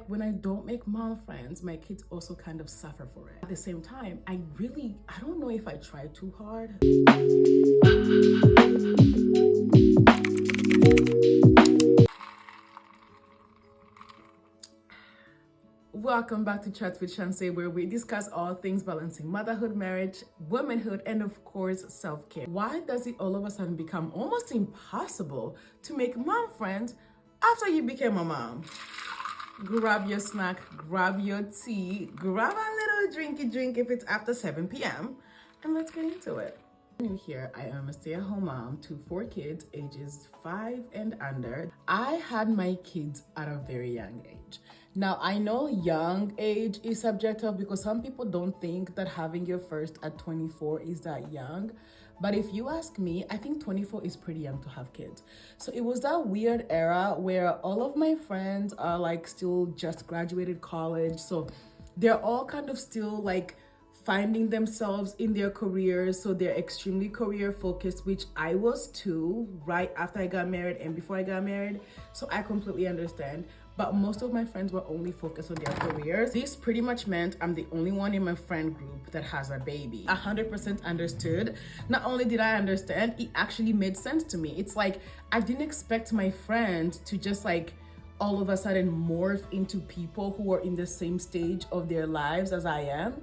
when I don't make mom friends, my kids also kind of suffer for it. At the same time, I don't know if I try too hard. Welcome back to Chat with Shanse, where we discuss all things balancing motherhood, marriage, womanhood, and of course, self-care. Why does it all of a sudden become almost impossible to make mom friends after you became a mom? Grab your snack, grab your tea, grab a little drinky drink if it's after 7 p.m. and let's get into it. New here, I am a stay-at-home mom to 4 kids ages 5 and under. I had my kids at a very young age. Now, I know young age is subjective because some people don't think that having your first at 24 is that young. But if you ask me, I think 24 is pretty young to have kids. So it was that weird era where all of my friends are like still just graduated college. So they're all kind of still like finding themselves in their careers. So they're extremely career focused, which I was too, right after I got married and before I got married. So I completely understand. But most of my friends were only focused on their careers. This pretty much meant I'm the only one in my friend group that has a baby. 100% understood. Not only did I understand, it actually made sense to me. It's like, I didn't expect my friend to just like all of a sudden morph into people who are in the same stage of their lives as I am.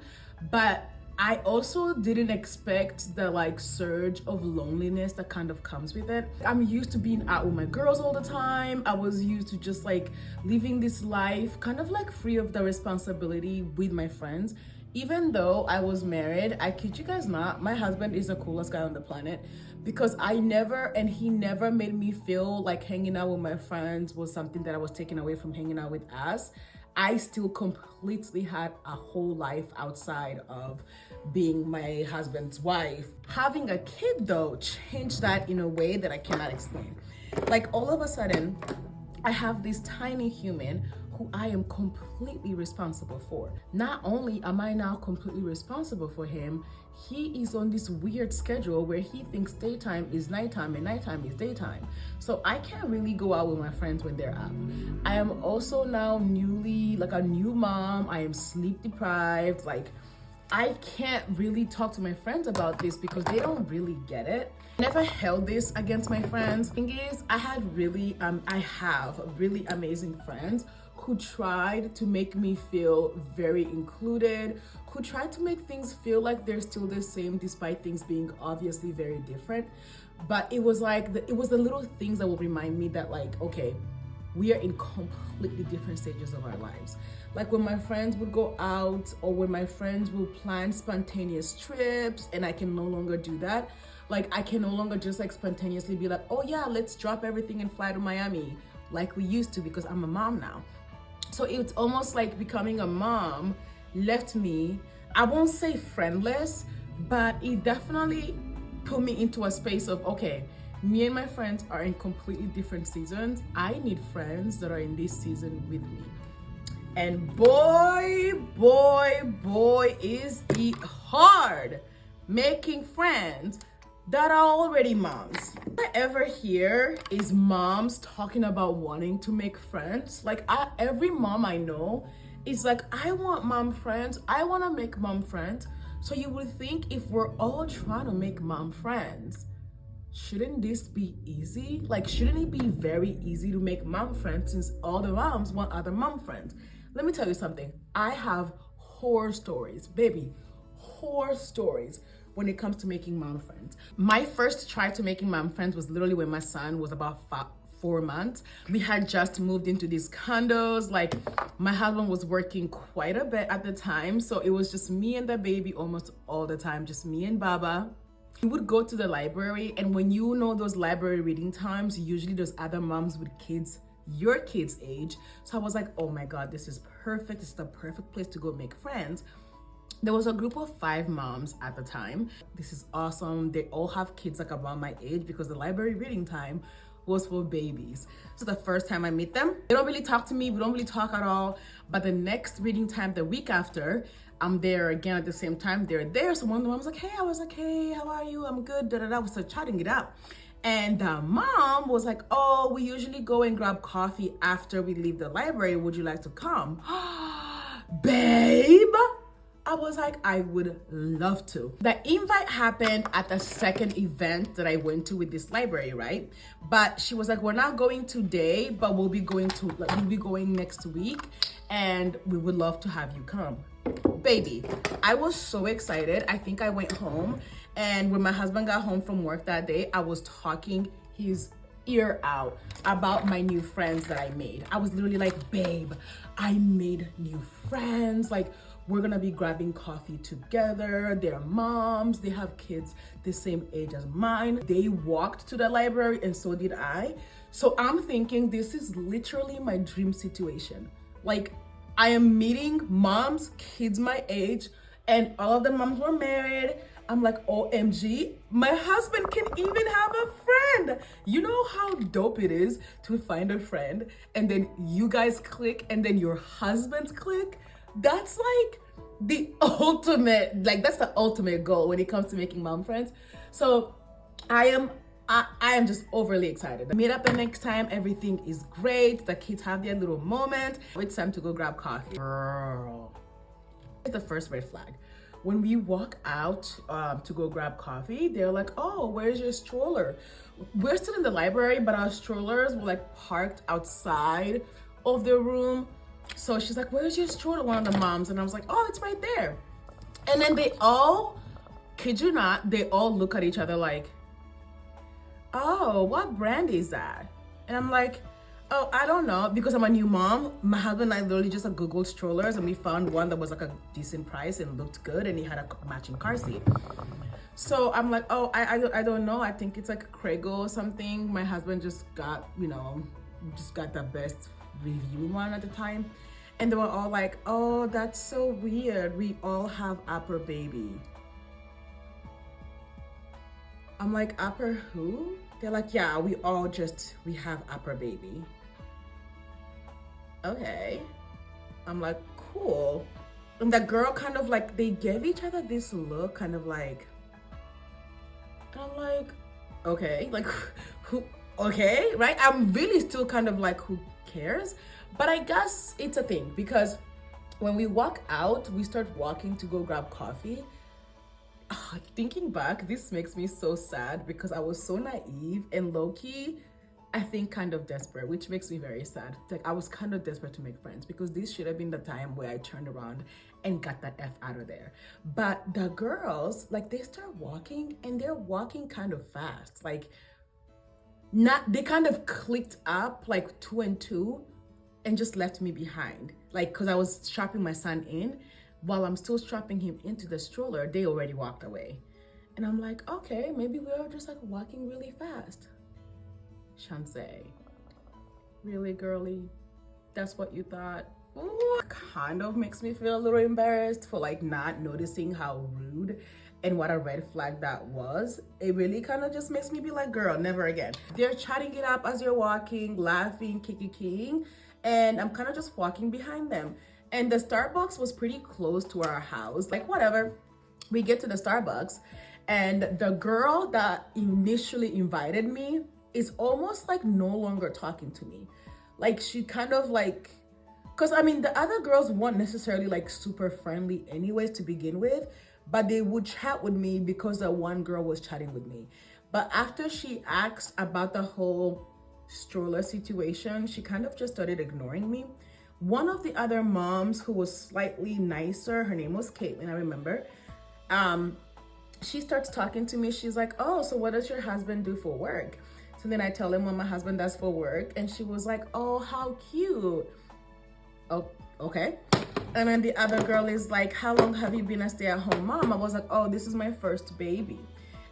But I also didn't expect the like surge of loneliness that kind of comes with it. I'm used to being out with my girls all the time. I was used to just like living this life kind of like free of the responsibility with my friends. Even though I was married, I kid you guys not, my husband is the coolest guy on the planet because he never made me feel like hanging out with my friends was something that I was taking away from hanging out with us. I still completely had a whole life outside of being my husband's wife. Having a kid though changed that in a way that I cannot explain. Like all of a sudden, I have this tiny human who I am completely responsible for. Not only am I now completely responsible for him, he is on this weird schedule where he thinks daytime is nighttime and nighttime is daytime. So I can't really go out with my friends when they're up. I am also now like a new mom. I am sleep deprived. Like I can't really talk to my friends about this because they don't really get it. I never held this against my friends. Thing is, I have really amazing friends who tried to make me feel very included, who tried to make things feel like they're still the same despite things being obviously very different. But it was like, it was the little things that will remind me that like, okay, we are in completely different stages of our lives. Like when my friends would go out or when my friends will plan spontaneous trips and I can no longer do that. Like I can no longer just like spontaneously be like, oh yeah, let's drop everything and fly to Miami like we used to because I'm a mom now. So it's almost like becoming a mom left me, I won't say friendless, but it definitely put me into a space of, okay, me and my friends are in completely different seasons. I need friends that are in this season with me. And boy, is it hard making friends that are already moms. All I ever hear is moms talking about wanting to make friends. Like every mom I know is like, I want mom friends. I want to make mom friends. So you would think if we're all trying to make mom friends, shouldn't this be easy? Like, shouldn't it be very easy to make mom friends since all the moms want other mom friends? Let me tell you something. I have horror stories, baby, horror stories when it comes to making mom friends. My first try to making mom friends was literally when my son was about 4 months. We had just moved into these condos. Like my husband was working quite a bit at the time. So it was just me and the baby almost all the time, just me and Baba. We would go to the library, and when you know those library reading times, usually there's other moms with kids your kids' age. So I was like, oh my God, this is perfect. This is the perfect place to go make friends. There was a group of 5 moms at the time. This is awesome. They all have kids like around my age because the library reading time was for babies. So the first time I meet them, they don't really talk to me. We don't really talk at all. But the next reading time, the week after, I'm there again at the same time. They're there. So one of the moms was like, hey, I was like, hey, how are you? I'm good. Da da da. We started chatting it up. And the mom was like, oh, we usually go and grab coffee after we leave the library. Would you like to come? Babe, I was like, I would love to. The invite happened at the second event that I went to with this library, right? But she was like, we're not going today, but we'll be going next week, and we would love to have you come. Baby, I was so excited. I think I went home, and when my husband got home from work that day, I was talking his ear out about my new friends that I made. I was literally like, babe, I made new friends. Like, we're gonna be grabbing coffee together. They're moms, they have kids the same age as mine. They walked to the library and so did I. So I'm thinking this is literally my dream situation. Like, I am meeting moms, kids my age, and all of the moms were married. I'm like, OMG, my husband can even have a friend. You know how dope it is to find a friend and then you guys click and then your husbands click? That's like the ultimate, like that's the ultimate goal when it comes to making mom friends. So I am just overly excited. Meet up the next time, everything is great. The kids have their little moment. It's time to go grab coffee. Girl, the first red flag. When we walk out to go grab coffee, they're like, oh, where's your stroller? We're still in the library, but our strollers were like parked outside of the room. So she's like, where's your stroller? One of the moms. And I was like, oh, it's right there. And then they all, kid you not, they all look at each other like, oh, what brand is that? And I'm like, oh, I don't know, because I'm a new mom. My husband and I literally just Googled strollers and we found one that was like a decent price and looked good and he had a matching car seat. So I'm like, oh, I don't know. I think it's like Crago or something. My husband just got, just got the best review one at the time. And they were all like, oh, that's so weird. We all have upper baby. I'm like, upper who? They're like, yeah, we have upper baby. Okay. I'm like, cool. And the girl kind of like, they gave each other this look kind of like, and I'm like, okay, like who, okay, right? I'm really still kind of like, who cares? But I guess it's a thing because when we walk out, we start walking to go grab coffee. Thinking back, this makes me so sad because I was so naive and low-key, I think kind of desperate, which makes me very sad. Like I was kind of desperate to make friends because this should have been the time where I turned around and got that F out of there. But the girls, like they start walking and they're walking kind of fast. Like they kind of clicked up like 2 and 2 and just left me behind. Like, cause I was strapping my son in. While I'm still strapping him into the stroller, they already walked away. And I'm like, okay, maybe we're just like walking really fast. Shanse, really, girly? That's what you thought? Ooh, kind of makes me feel a little embarrassed for like not noticing how rude and what a red flag that was. It really kind of just makes me be like, girl, never again. They're chatting it up as you're walking, laughing, kikiing, and I'm kind of just walking behind them. And the Starbucks was pretty close to our house. Like, whatever. We get to the Starbucks and the girl that initially invited me is almost like no longer talking to me. Like, she kind of like, because I mean, the other girls weren't necessarily like super friendly anyways to begin with, but they would chat with me because the one girl was chatting with me. But after she asked about the whole stroller situation, she kind of just started ignoring me. One of the other moms who was slightly nicer, her name was Caitlin, I remember. She starts talking to me. She's like, oh, so what does your husband do for work? So then I tell him what my husband does for work. And she was like, oh, how cute. Oh, okay. And then the other girl is like, how long have you been a stay-at-home mom? I was like, oh, this is my first baby.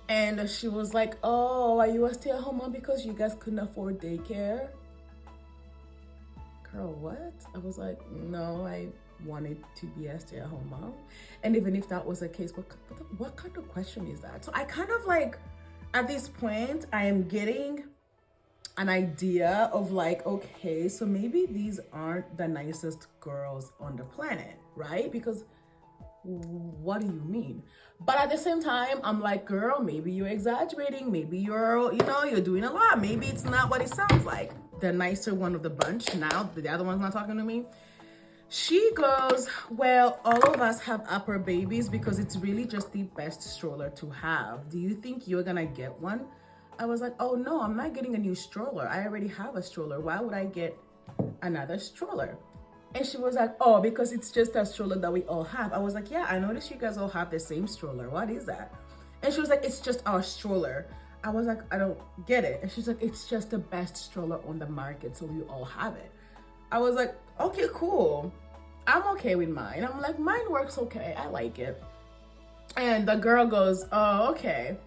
And she was like, oh, are you a stay-at-home mom because you guys couldn't afford daycare? Girl, what? I was like, no, I wanted to be a stay-at-home mom. And even if that was the case, what kind of question is that? So I kind of like, at this point, I am getting an idea of like, okay, so maybe these aren't the nicest girls on the planet, right? Because what do you mean? But at the same time, I'm like, girl, maybe you're exaggerating. Maybe you're doing a lot. Maybe it's not what it sounds like. The nicer one of the bunch, now the other one's not talking to me. She goes, well, all of us have upper babies because it's really just the best stroller to have. Do you think you're gonna get one? I was like, oh no, I'm not getting a new stroller. I already have a stroller. Why would I get another stroller? And she was like, oh, because it's just a stroller that we all have. I was like, yeah, I noticed you guys all have the same stroller. What is that? And she was like, it's just our stroller. I was like, I don't get it. And she's like, it's just the best stroller on the market, so you all have it. I was like, okay, cool. I'm okay with mine. I'm like, mine works okay. I like it. And the girl goes, oh, okay.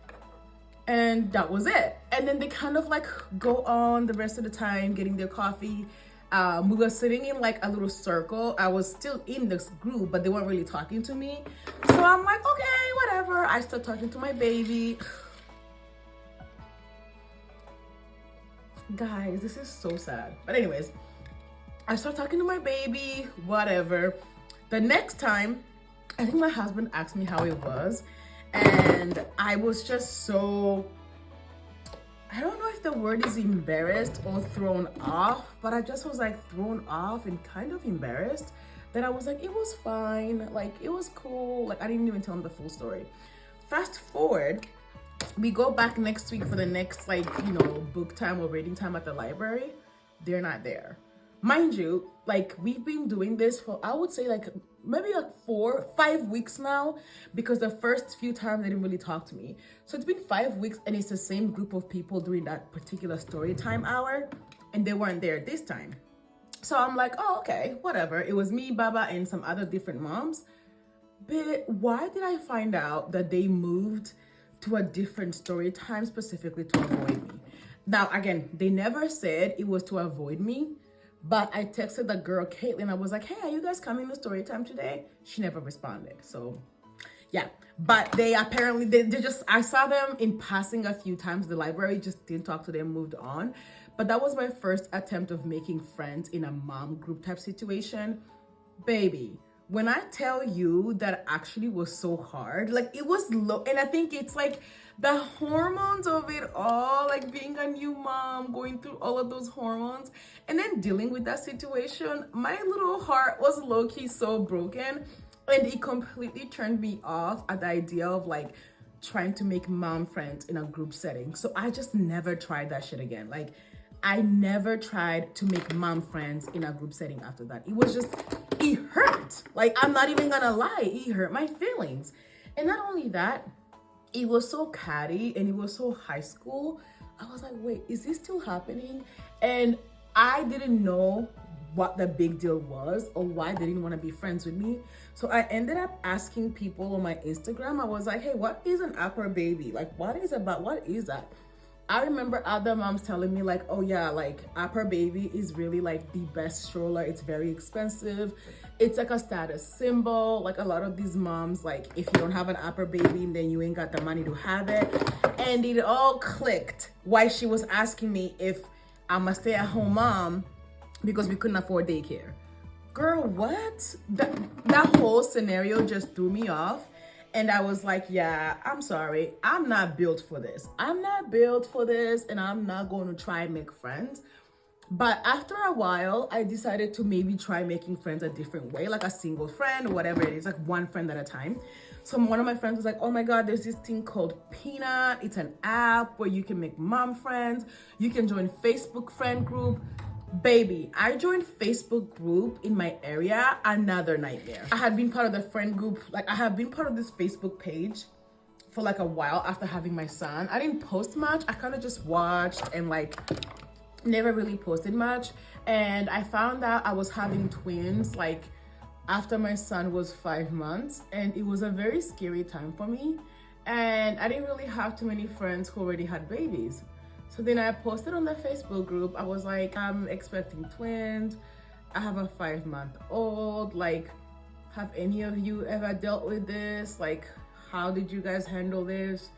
And that was it. And then they kind of like go on the rest of the time getting their coffee. We were sitting in like a little circle. I was still in this group, but they weren't really talking to me. So I'm like, okay, whatever. I start talking to my baby. Guys, this is so sad. But anyways, I start talking to my baby, whatever. The next time, I think my husband asked me how it was. And I was just so, I don't know if the word is embarrassed or thrown off, but I just was like thrown off and kind of embarrassed that I was like, it was fine. Like, it was cool. Like, I didn't even tell him the full story. Fast forward, we go back next week for the next, like, book time or reading time at the library. They're not there. Mind you, like, we've been doing this for, I would say, like, maybe like 4-5 weeks now, because the first few times they didn't really talk to me. So it's been 5 weeks and it's the same group of people during that particular story time hour, and they weren't there this time. So I'm like, oh, okay, whatever. It was me, Baba, and some other different moms. But why did I find out that they moved to a different story time specifically to avoid me? Now, again, they never said it was to avoid me. But I texted the girl, Caitlin. I was like, hey, are you guys coming to story time today? She never responded. So, yeah. But they apparently, they just, I saw them in passing a few times. The library just didn't talk to them, moved on. But that was my first attempt of making friends in a mom group type situation. Baby, when I tell you that actually was so hard, like it was low. And I think it's like the hormones of it all, like being a new mom, going through all of those hormones and then dealing with that situation. My little heart was low-key so broken, and it completely turned me off at the idea of like trying to make mom friends in a group setting. So I just never tried that shit again. Like, I never tried to make mom friends in a group setting after that. It was just, it hurt. Like, I'm not even gonna lie, it hurt my feelings. And not only that, it was so catty and it was so high school. I was like, wait, is this still happening? And I didn't know what the big deal was or why they didn't want to be friends with me. So I ended up asking people on my Instagram. I was like, hey, what is an upper baby? Like, what is that? I remember other moms telling me like, oh yeah, like upper baby is really like the best stroller. It's very expensive. It's like a status symbol. Like a lot of these moms, like if you don't have an upper baby, then you ain't got the money to have it. And it all clicked why she was asking me if I'm a stay-at-home mom because we couldn't afford daycare. Girl, what? That whole scenario just threw me off. And I was like, yeah, I'm sorry. I'm not built for this. I'm not built for this, and I'm not going to try and make friends. But after a while, I decided to maybe try making friends a different way, like a single friend or whatever it is, like one friend at a time. So one of my friends was like, oh my God, there's this thing called Peanut. It's an app where you can make mom friends. You can join Facebook friend group. Baby, I joined Facebook group in my area, another nightmare. I had been part of the friend group, like I have been part of this Facebook page for like a while after having my son. I didn't post much. I kind of just watched and like never really posted much. And I found out I was having twins like after my son was 5 months, and it was a very scary time for me. And I didn't really have too many friends who already had babies. So then I posted on the Facebook group. I was like, I'm expecting twins. I have a 5-month-old. Like, have any of you ever dealt with this? Like, how did you guys handle this?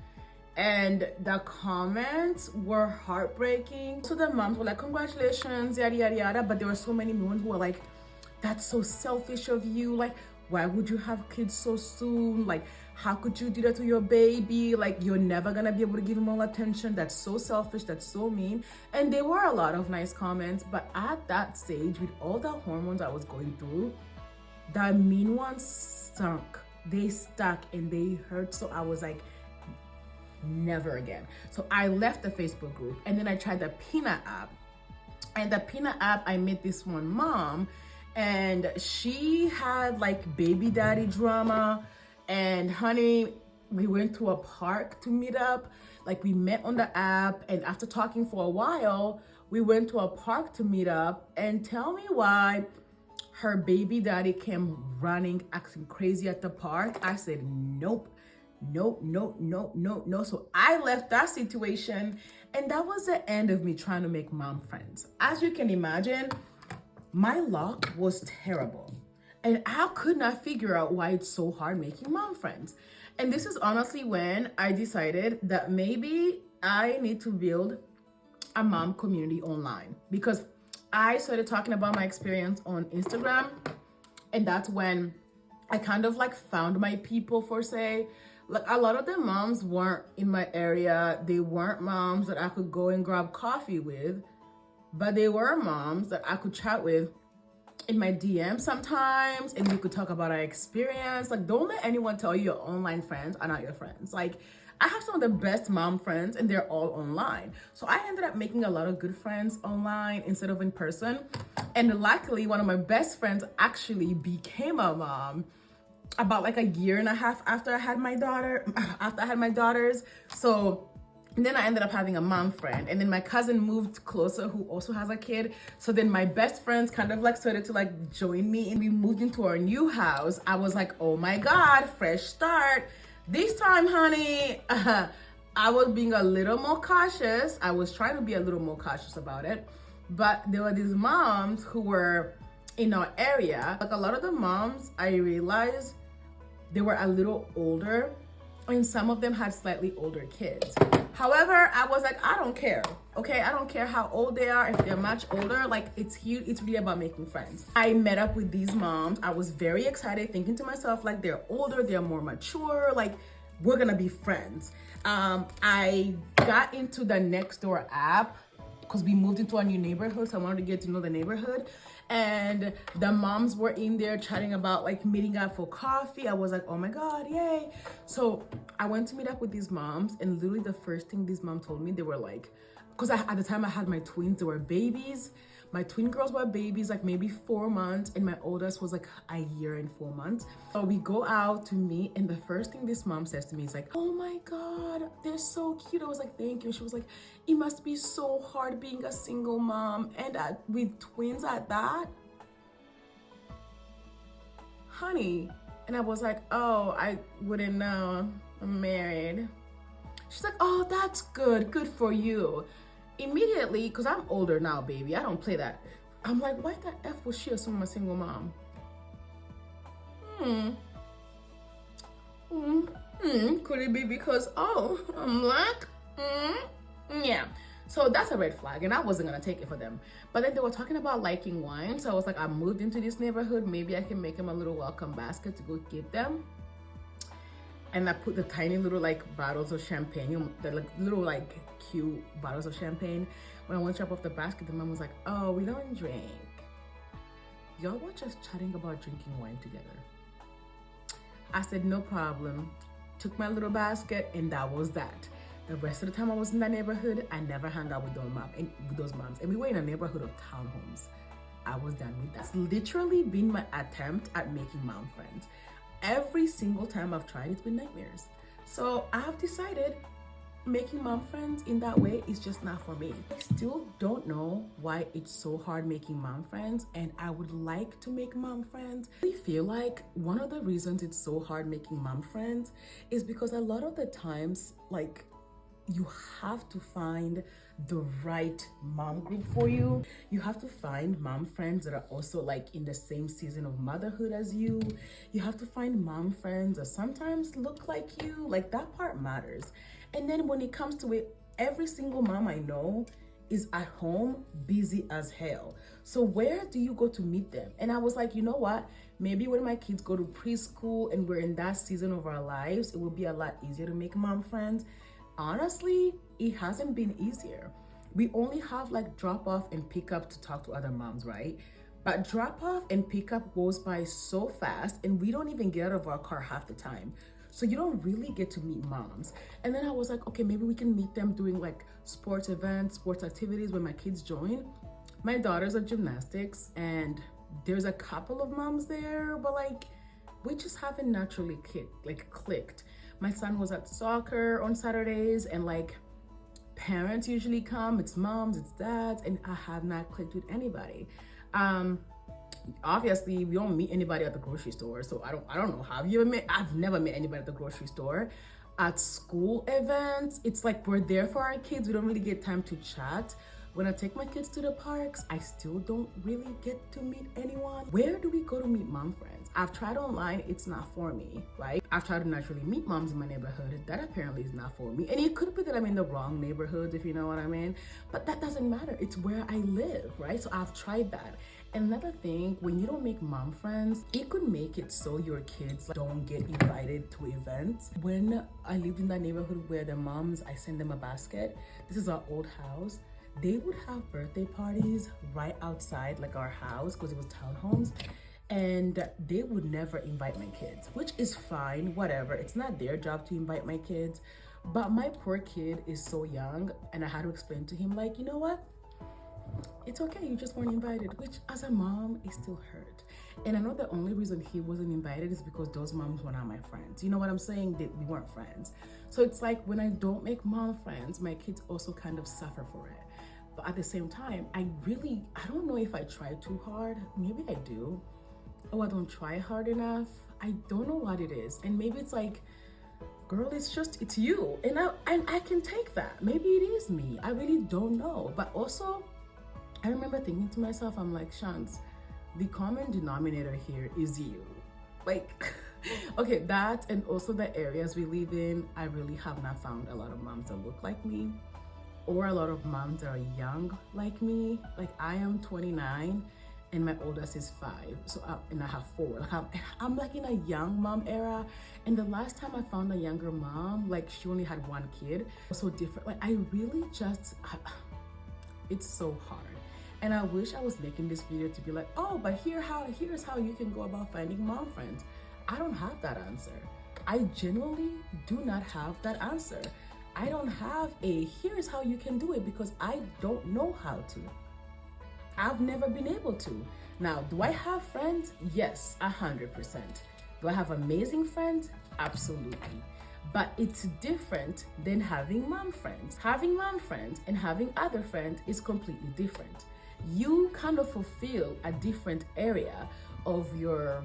And the comments were heartbreaking. So the moms were like, congratulations, yada, yada, yada. But there were so many women who were like, that's so selfish of you. Like, Why would you have kids so soon? Like, how could you do that to your baby? Like, you're never gonna be able to give him all attention. That's so selfish. That's so mean. And there were a lot of nice comments, but at that stage, with all the hormones I was going through, the mean ones sunk. They stuck and they hurt. So I was like, never again. So I left the Facebook group and then I tried the Peanut app. And the Peanut app, I met this one mom, and she had like baby daddy drama. And honey, we went to a park to meet up. Like, we met on the app, and after talking for a while, we went to a park to meet up. And tell me why her baby daddy came running, acting crazy at the park. I said, nope, nope, nope, nope, nope, no. So I left that situation, and that was the end of me trying to make mom friends. As you can imagine, my luck was terrible. And I could not figure out why it's so hard making mom friends. And this is honestly when I decided that maybe I need to build a mom community online, because I started talking about my experience on Instagram. And that's when I kind of like found my people, for say. Like, a lot of the moms weren't in my area. They weren't moms that I could go and grab coffee with, but they were moms that I could chat with in my DM sometimes, and we could talk about our experience. Like, don't let anyone tell you your online friends are not your friends. Like, I have some of the best mom friends, and they're all online. So I ended up making a lot of good friends online instead of in person. And luckily, one of my best friends actually became a mom about like a year and a half after I had my daughters. So then I ended up having a mom friend, and then my cousin moved closer who also has a kid. So then my best friends kind of like started to like join me, and we moved into our new house. I was like, oh my God, fresh start. This time, honey, I was being a little more cautious. I was trying to be a little more cautious about it. But there were these moms who were in our area. Like, a lot of the moms, I realized they were a little older, and some of them had slightly older kids. However, I was like, I don't care, okay? I don't care how old they are. If they're much older, like, it's huge. It's really about making friends. I met up with these moms. I was very excited, thinking to myself, like, they're older, they're more mature, like, we're gonna be friends. I got into the Nextdoor app because we moved into a new neighborhood, so I wanted to get to know the neighborhood. And the moms were in there chatting about like meeting up for coffee. I was like, oh my God, yay. So I went to meet up with these moms, and literally the first thing these moms told me, they were like, because at the time I had my twins, they were babies. My twin girls were babies, like maybe 4 months, and my oldest was like a year and 4 months. So we go out to meet, and the first thing this mom says to me is like, oh my God, they're so cute. I was like, thank you. She was like, it must be so hard being a single mom, and with twins at that. Honey. And I was like, oh, I wouldn't know. I'm married. She's like, oh, that's good. Good for you. Immediately, because I'm older now, baby, I don't play that. I'm like, why the F was she assuming I'm a single mom? Could it be because, oh, I'm black? Yeah. So that's a red flag, and I wasn't gonna take it for them. But then they were talking about liking wine, so I was like, I moved into this neighborhood, maybe I can make them a little welcome basket to go give them. And I put the tiny little like bottles of champagne, the like little like cute bottles of champagne. When I went to drop off the basket, the mom was like, oh, we don't drink. Y'all were just chatting about drinking wine together. I said, no problem. Took my little basket, and that was that. The rest of the time I was in that neighborhood, I never hung out with those moms. And we were in a neighborhood of townhomes. I was done with that. It's literally been my attempt at making mom friends. Every single time I've tried, it's been nightmares. So I've decided making mom friends in that way is just not for me. I still don't know why it's so hard making mom friends, and I would like to make mom friends. I feel like one of the reasons it's so hard making mom friends is because a lot of the times, like, you have to find the right mom group for you. You have to find mom friends that are also like in the same season of motherhood as you. You have to find mom friends that sometimes look like you. Like, that part matters. And then when it comes to it, every single mom I know is at home busy as hell. So where do you go to meet them? And I was like, you know what? Maybe when my kids go to preschool and we're in that season of our lives, it will be a lot easier to make mom friends. Honestly, it hasn't been easier. We only have like drop off and pick up to talk to other moms, right? But drop off and pick up goes by so fast, and we don't even get out of our car half the time. So you don't really get to meet moms. And then I was like, okay, maybe we can meet them doing like sports events, sports activities when my kids join. My daughters are gymnastics, and there's a couple of moms there, but like we just haven't naturally clicked. My son was at soccer on Saturdays, and like parents usually come. It's moms, it's dads, and I have not clicked with anybody. Obviously we don't meet anybody at the grocery store, so I don't know. Have you ever met? I've never met anybody at the grocery store. At school events, it's like we're there for our kids. We don't really get time to chat. When I take my kids to the parks, I still don't really get to meet anyone. Where do we go to meet mom friends? I've tried online, it's not for me, right? I've tried to naturally meet moms in my neighborhood. That apparently is not for me. And it could be that I'm in the wrong neighborhood, if you know what I mean. But that doesn't matter. It's where I live, right? So I've tried that. Another thing, when you don't make mom friends, it could make it so your kids don't get invited to events. When I lived in that neighborhood where the moms, I send them a basket. This is our old house. They would have birthday parties right outside like our house, because it was townhomes, and they would never invite my kids, which is fine, whatever. It's not their job to invite my kids. But my poor kid is so young, and I had to explain to him, like, you know what? It's okay, you just weren't invited, which as a mom, it still hurt. And I know the only reason he wasn't invited is because those moms were not my friends. You know what I'm saying? That we weren't friends. So it's like when I don't make mom friends, my kids also kind of suffer for it. But at the same time, I don't know if I try too hard. Maybe I do. Oh, I don't try hard enough. I don't know what it is. And maybe it's like, girl, it's you. And I can take that. Maybe it is me. I really don't know. But also, I remember thinking to myself, I'm like, Shans, the common denominator here is you. Like, okay, that, and also the areas we live in, I really have not found a lot of moms that look like me, or a lot of moms that are young like me. Like, I am 29 and my oldest is 5, so and I have 4. Like I'm like in a young mom era, and the last time I found a younger mom, like she only had 1 kid. So different. Like I really it's so hard. And I wish I was making this video to be like, oh, but here's how you can go about finding mom friends. I don't have that answer. I genuinely do not have that answer. I don't have here's how you can do it, because I don't know how to. I've never been able to. Now, do I have friends? Yes, 100%. Do I have amazing friends? Absolutely. But it's different than having mom friends. Having mom friends and having other friends is completely different. You kind of fulfill a different area of your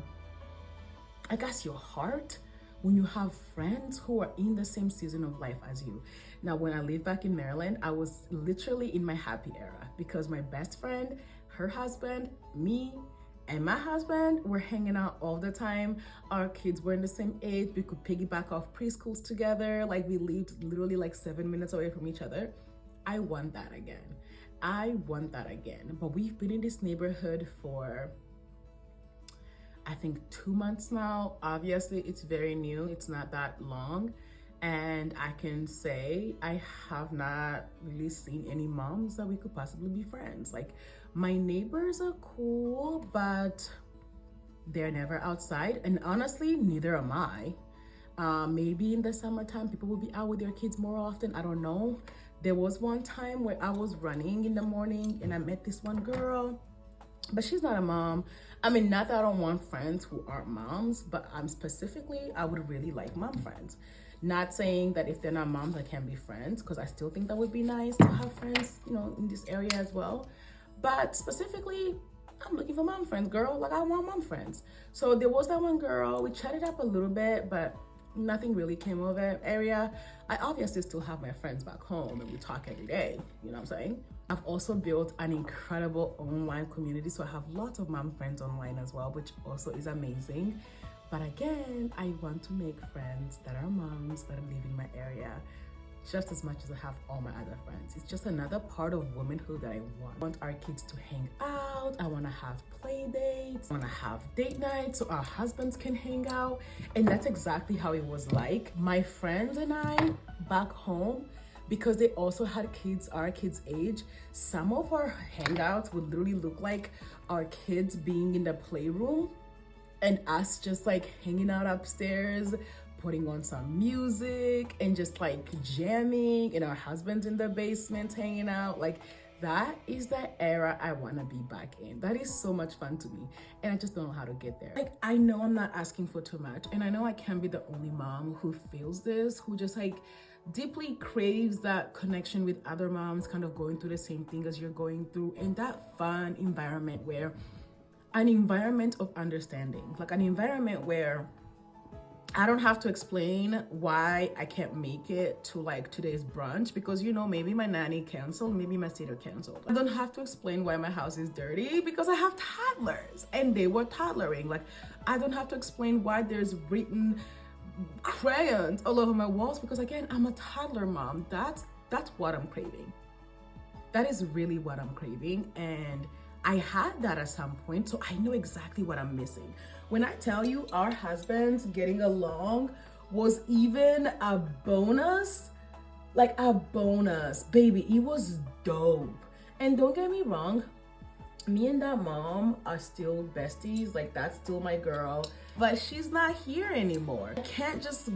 heart when you have friends who are in the same season of life as you. Now, when I lived back in Maryland, I was literally in my happy era, because my best friend, her husband, me, and my husband were hanging out all the time. Our kids were in the same age. We could piggyback off preschools together. Like, we lived literally like 7 minutes away from each other. I want that again. But we've been in this neighborhood for, I think, 2 months now. Obviously, it's very new. It's not that long. And I can say I have not really seen any moms that we could possibly be friends. Like, my neighbors are cool, but they're never outside. And honestly, neither am I. Maybe in the summertime, people will be out with their kids more often. I don't know. There was one time where I was running in the morning and I met this one girl, but she's not a mom. I mean, not that I don't want friends who aren't moms, but I would really like mom friends. Not saying that if they're not moms, I can't be friends, because I still think that would be nice to have friends, in this area as well. But specifically, I'm looking for mom friends, girl. Like, I want mom friends. So there was that one girl, we chatted up a little bit, but nothing really came of it area. I obviously still have my friends back home and we talk every day, you know what I'm saying? I've also built an incredible online community, so I have lots of mom friends online as well, which also is amazing. But again, I want to make friends that are moms that live in my area. just as much as I have all my other friends. It's just another part of womanhood that I want. I want our kids to hang out. I want to have play dates. I want to have date nights so our husbands can hang out. And that's exactly how it was like. My friends and I back home, because they also had kids our kids' age, some of our hangouts would literally look like our kids being in the playroom and us just like hanging out upstairs, putting on some music and just like jamming, and our husbands in the basement hanging out. Like, that is the era I want to be back in. That is so much fun to me, and I just don't know how to get there. Like, I know I'm not asking for too much, and I know I can't be the only mom who feels this, who just like deeply craves that connection with other moms kind of going through the same thing as you're going through, and that fun environment where an environment of understanding, like an environment where I don't have to explain why I can't make it to like today's brunch because, you know, maybe my nanny canceled, maybe my sitter canceled. I don't have to explain why my house is dirty because I have toddlers and they were toddlering. Like, I don't have to explain why there's written crayons all over my walls because, again, I'm a toddler mom. That's what I'm craving. That is really what I'm craving, and I had that at some point, so I know exactly what I'm missing. When I tell you our husbands getting along was even a bonus, like a bonus, baby, it was dope. And don't get me wrong, me and that mom are still besties, like that's still my girl, but she's not here anymore. I can't just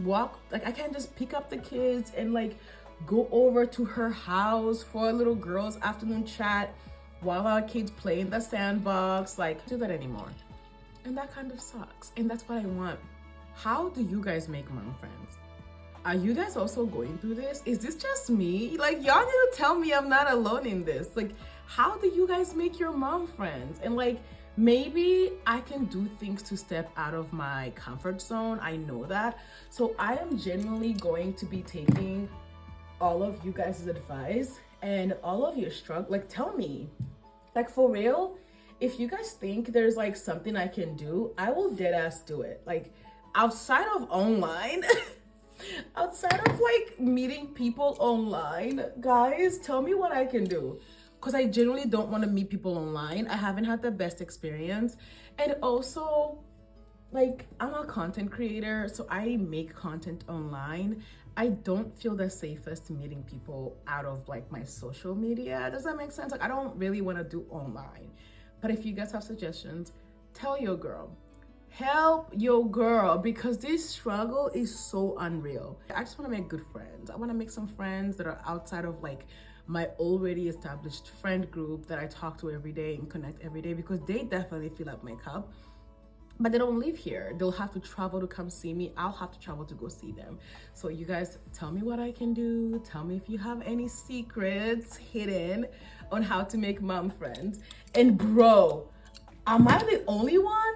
I can't just pick up the kids and like go over to her house for a little girls' afternoon chat while our kids play in the sandbox. Like, do that anymore. And that kind of sucks. And that's what I want. How do you guys make mom friends? Are you guys also going through this? Is this just me? Like, y'all need to tell me I'm not alone in this. Like, how do you guys make your mom friends? And like, maybe I can do things to step out of my comfort zone. I know that. So I am genuinely going to be taking all of you guys' advice and all of your struggle. Like, tell me, like, for real, if you guys think there's like something I can do, I will dead ass do it. Like, outside of online, outside of like meeting people online, guys, tell me what I can do. Because I genuinely don't want to meet people online. I haven't had the best experience. And also, like, I'm a content creator, so I make content online. I don't feel the safest meeting people out of like my social media. Does that make sense? Like, I don't really want to do online. But if you guys have suggestions, tell your girl. Help your girl, because this struggle is so unreal. I just want to make good friends. I want to make some friends that are outside of like my already established friend group that I talk to every day and connect every day, because they definitely fill up my cup. But they don't live here. They'll have to travel to come see me. I'll have to travel to go see them. So you guys, tell me what I can do. Tell me if you have any secrets hidden on how to make mom friends. And bro, am I the only one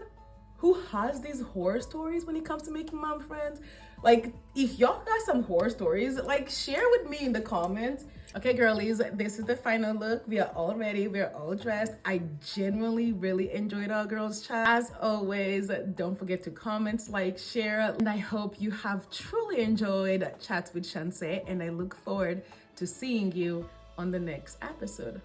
who has these horror stories when it comes to making mom friends? Like, if y'all got some horror stories, like, share with me in the comments. Okay, girlies, this is the final look. We are all ready. We are all dressed. I genuinely really enjoyed our girls' chat. As always, don't forget to comment, like, share, and I hope you have truly enjoyed Chats with Shansay, and I look forward to seeing you on the next episode.